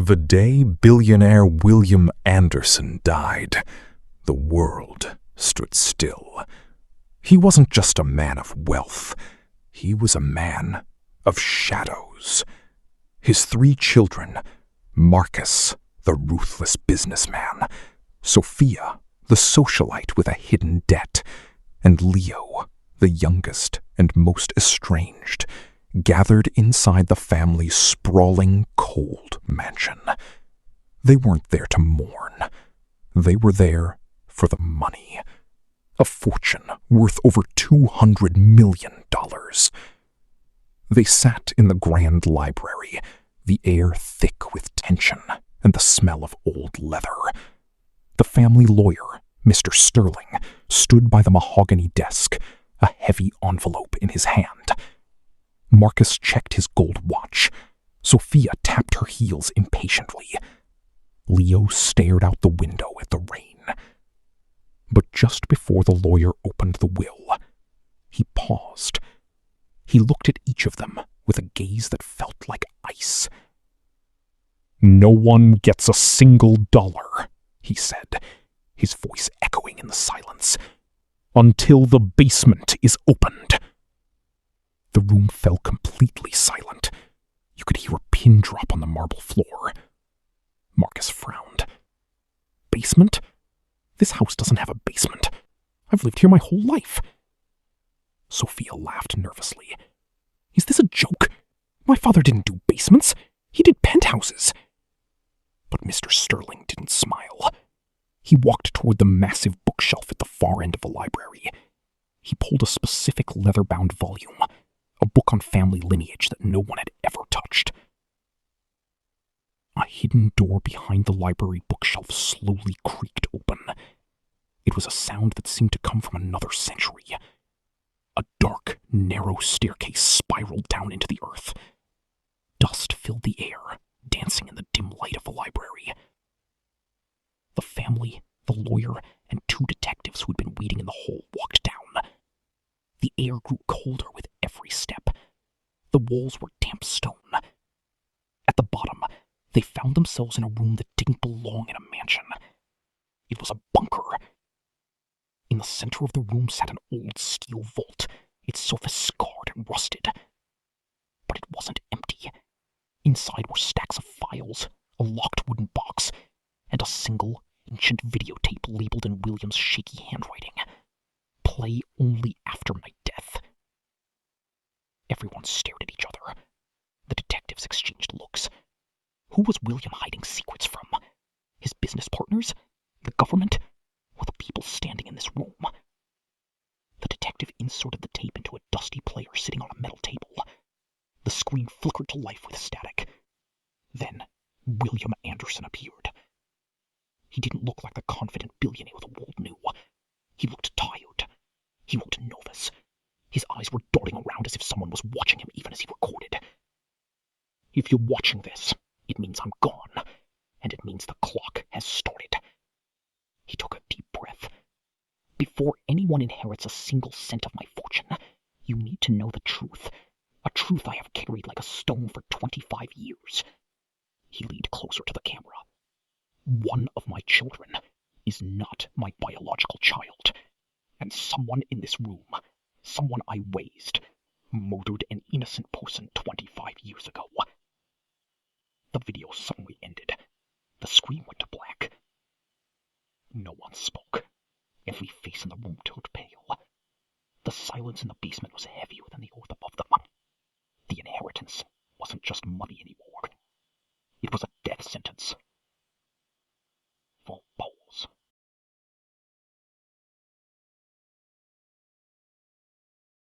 The day billionaire William Anderson died, the world stood still. He wasn't just a man of wealth. He was a man of shadows. His 3 children, Marcus, the ruthless businessman, Sophia, the socialite with a hidden debt, and Leo, the youngest and most estranged, gathered inside the family's sprawling, cold mansion. They weren't there to mourn. They were there for the money. A fortune worth over $200 million. They sat in the grand library, the air thick with tension and the smell of old leather. The family lawyer, Mr. Sterling, stood by the mahogany desk, a heavy envelope in his hand. Marcus checked his gold watch. Sophia tapped her heels impatiently. Leo stared out the window at the rain. But just before the lawyer opened the will, he paused. He looked at each of them with a gaze that felt like ice. "No one gets a single dollar," he said, his voice echoing in the silence, "until the basement is opened." The room fell completely silent. You could hear a pin drop on the marble floor. Marcus frowned. "Basement? This house doesn't have a basement. I've lived here my whole life." Sophia laughed nervously. "Is this a joke? My father didn't do basements. He did penthouses." But Mr. Sterling didn't smile. He walked toward the massive bookshelf at the far end of the library. He pulled a specific leather-bound volume, a book on family lineage that no one had ever touched. A hidden door behind the library bookshelf slowly creaked open. It was a sound that seemed to come from another century. A dark, narrow staircase spiraled down into the earth. Dust filled the air, dancing in the dim light of the library. The family, the lawyer, and 2 detectives who had been waiting in the hall walked down. The air grew colder with every step. The walls were damp stone. At the bottom, they found themselves in a room that didn't belong in a mansion. It was a bunker. In the center of the room sat an old steel vault, its surface scarred and rusted. But it wasn't empty. Inside were stacks of files, a locked wooden box, and a single, ancient videotape labeled in William's shaky handwriting. "Play only after my death." Everyone stared at each other. The detectives exchanged looks. Who was William hiding secrets from? His business partners? The government? Or the people standing in this room? The detective inserted the tape into a dusty player sitting on a metal table. The screen flickered to life with static. Then William Anderson appeared. He didn't look like the confident billionaire the world knew. He looked tired. He looked nervous. His eyes were darting around as if someone was watching him even as he recorded. "If you're watching this, it means I'm gone, and it means the clock has started." He took a deep breath. "Before anyone inherits a single cent of my fortune, you need to know the truth, a truth I have carried like a stone for 25 years. He leaned closer to the camera. "One of my children is not my biological child, and someone in this room, someone I raised, murdered an innocent person 25 years ago." The video suddenly ended. The screen went to black. No one spoke. Every face in the room turned pale. The silence in the basement was heavier than the earth above them. The inheritance wasn't just money anymore.